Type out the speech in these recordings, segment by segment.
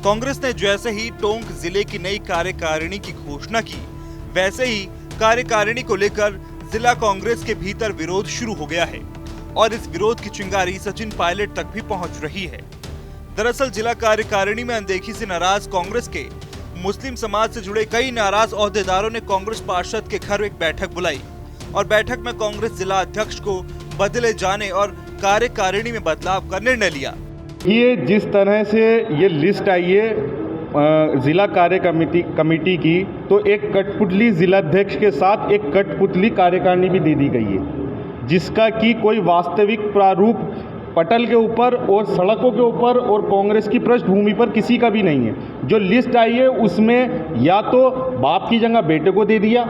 कांग्रेस ने जैसे ही टोंक जिले की नई कार्यकारिणी की घोषणा की, वैसे ही कार्यकारिणी को लेकर जिला कांग्रेस के भीतर विरोध शुरू हो गया है और इस विरोध की चिंगारी सचिन पायलट तक भी पहुंच रही है। दरअसल जिला कार्यकारिणी में अनदेखी से नाराज कांग्रेस के मुस्लिम समाज से जुड़े कई नाराज ओहदेदारों ने कांग्रेस पार्षद के घर एक बैठक बुलाई और बैठक में कांग्रेस जिला अध्यक्ष को बदले जाने और कार्यकारिणी में बदलाव का निर्णय लिया। ये जिस तरह से ये लिस्ट आई है जिला कार्य कमेटी की, तो एक कठपुतली जिलाध्यक्ष के साथ एक कठपुतली कार्यकारिणी भी दे दी गई है, जिसका कि कोई वास्तविक प्रारूप पटल के ऊपर और सड़कों के ऊपर और कांग्रेस की पृष्ठभूमि पर किसी का भी नहीं है। जो लिस्ट आई है उसमें या तो बाप की जगह बेटे को दे दिया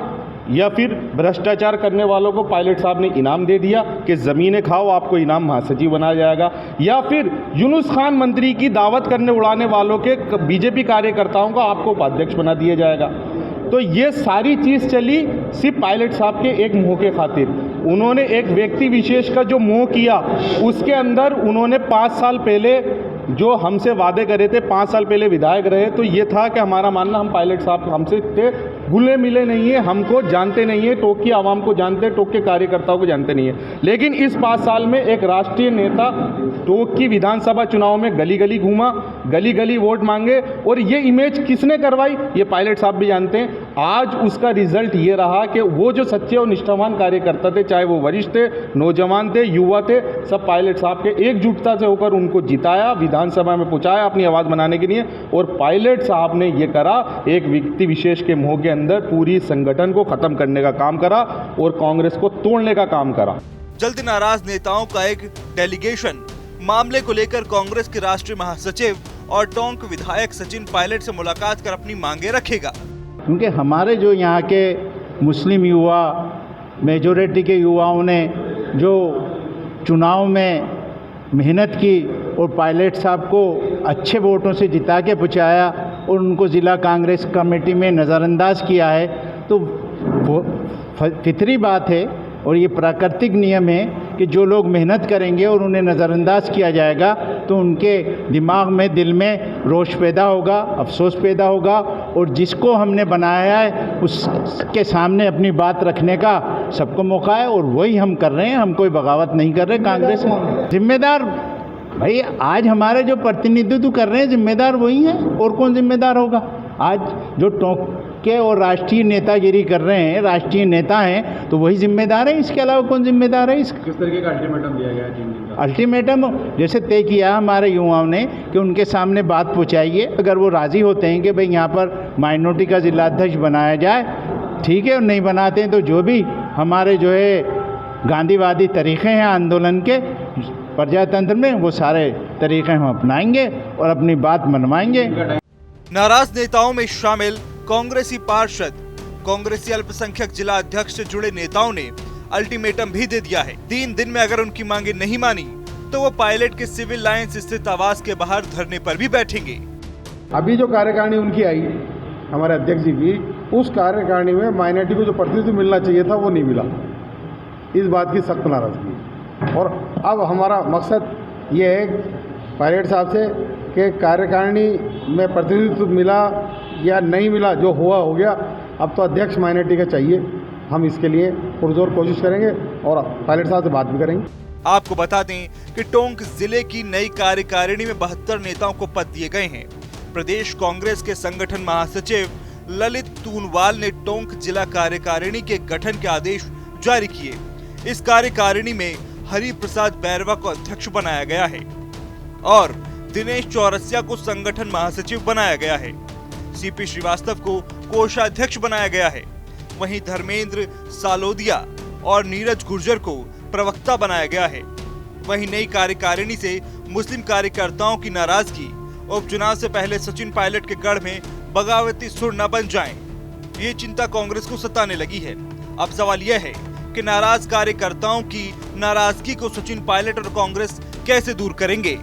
या फिर भ्रष्टाचार करने वालों को पायलट साहब ने इनाम दे दिया कि ज़मीनें खाओ, आपको इनाम महासचिव बनाया जाएगा, या फिर यूनुस खान मंत्री की दावत करने उड़ाने वालों के बीजेपी कार्यकर्ताओं को आपको उपाध्यक्ष बना दिया जाएगा। तो ये सारी चीज़ चली सिर्फ पायलट साहब के एक मोह के खातिर। उन्होंने एक व्यक्ति विशेष का जो मोह किया, उसके अंदर उन्होंने 5 साल पहले जो हमसे वादे करे थे, 5 साल पहले विधायक रहे, तो ये था कि हमारा मानना हम पायलट साहब हमसे थे घुले मिले नहीं है, हमको जानते नहीं है, टोंक की आवाम को जानते हैं, टोंक के कार्यकर्ताओं को जानते नहीं है। लेकिन इस 5 साल में एक राष्ट्रीय नेता टोंक की विधानसभा चुनाव में गली गली घूमा, गली गली वोट मांगे, और ये इमेज किसने करवाई ये पायलट साहब भी जानते हैं। आज उसका रिजल्ट ये रहा कि वो जो सच्चे और निष्ठावान कार्यकर्ता थे, चाहे वो वरिष्ठ थे, नौजवान थे, युवा थे, सब पायलट साहब के एकजुटता से होकर उनको जिताया, विधानसभा में पहुंचाया अपनी आवाज़ बनाने के लिए। और पायलट साहब ने ये करा, एक व्यक्ति विशेष के मोह के अंदर पूरी संगठन को खत्म करने का काम करा और कांग्रेस को तोड़ने का काम करा। जल्द नाराज नेताओं का एक डेलीगेशन मामले को लेकर कांग्रेस के राष्ट्रीय महासचिव और टोंक विधायक सचिन पायलट से मुलाकात कर अपनी मांगे रखेगा। क्योंकि हमारे जो यहाँ के मुस्लिम युवा, मेजॉरिटी के युवाओं ने जो चुनाव में मेहनत की और पायलट साहब को अच्छे वोटों से जिता के पहुँचाया और उनको ज़िला कांग्रेस कमेटी में नज़रअंदाज किया है, तो वो फितरी बात है और ये प्राकृतिक नियम है कि जो लोग मेहनत करेंगे और उन्हें नज़रअंदाज किया जाएगा तो उनके दिमाग में, दिल में रोष पैदा होगा, अफसोस पैदा होगा, और जिसको हमने बनाया है उसके सामने अपनी बात रखने का सबको मौका है, और वही हम कर रहे हैं। हम कोई बगावत नहीं कर रहे। कांग्रेस जिम्मेदार भाई, आज हमारे जो प्रतिनिधित्व कर रहे हैं जिम्मेदार वही हैं, और कौन जिम्मेदार होगा? आज जो टोंक के और राष्ट्रीय नेतागिरी कर रहे हैं, राष्ट्रीय नेता हैं, तो वही जिम्मेदार है। इसके अलावा कौन जिम्मेदार है? किस तरीके का अल्टीमेटम दिया गया 3 दिन का? अल्टीमेटम जैसे तय किया हमारे युवाओं ने कि उनके सामने बात पहुँचाइए, अगर वो राज़ी होते हैं कि भाई यहाँ पर माइनॉरिटी का जिलाध्यक्ष बनाया जाए, ठीक है, और नहीं बनाते हैं तो जो भी हमारे जो है गांधीवादी तरीक़े हैं आंदोलन के प्रजातंत्र में, वो सारे तरीक़े हम अपनाएंगे और अपनी बात मनवाएंगे। नाराज नेताओं में शामिल कांग्रेसी पार्षद, कांग्रेसी अल्पसंख्यक जिला अध्यक्ष से जुड़े नेताओं ने अल्टीमेटम भी दे दिया है। 3 दिन में अगर उनकी मांगे नहीं मानी तो वो पायलट के सिविल लाइंस स्थित आवास के बाहर धरने पर भी बैठेंगे। अभी जो कार्यकारिणी उनकी आई हमारे अध्यक्ष जी की, उस कार्यकारिणी में माइनॉरिटी को जो प्रतिनिधित्व मिलना चाहिए था वो नहीं मिला। इस बात की सख्त नाराजगी है। और अब हमारा मकसद ये है पायलट साहब से कि कार्यकारिणी में प्रतिनिधित्व मिला या नहीं मिला, जो हुआ हो गया, अब तो अध्यक्ष माइनॉरिटी का चाहिए। हम इसके लिए पुरजोर कोशिश करेंगे और पायलट साहब से बात भी करेंगे। आपको बता दें कि टोंक जिले की नई कार्यकारिणी में 72 नेताओं को पद दिए गए हैं। प्रदेश कांग्रेस के संगठन महासचिव ललित तूनवाल ने टोंक जिला कार्यकारिणी के गठन के आदेश जारी किए। इस कार्यकारिणी में हरि प्रसाद बैरवा को अध्यक्ष बनाया गया है और दिनेश चौरसिया को संगठन महासचिव बनाया गया है। सीपी श्रीवास्तव को कोषाध्यक्ष बनाया गया है। वहीं धर्मेंद्र सालोदिया और नीरज गुर्जर को प्रवक्ता बनाया गया है। वहीं नई कार्यकारिणी से मुस्लिम कार्यकर्ताओं की नाराजगी उपचुनाव से पहले सचिन पायलट के गढ़ में बगावती सुर न बन जाएं, ये चिंता कांग्रेस को सताने लगी है। अब सवाल यह है कि नाराज कार्यकर्ताओं की नाराजगी को सचिन पायलट और कांग्रेस कैसे दूर करेंगे।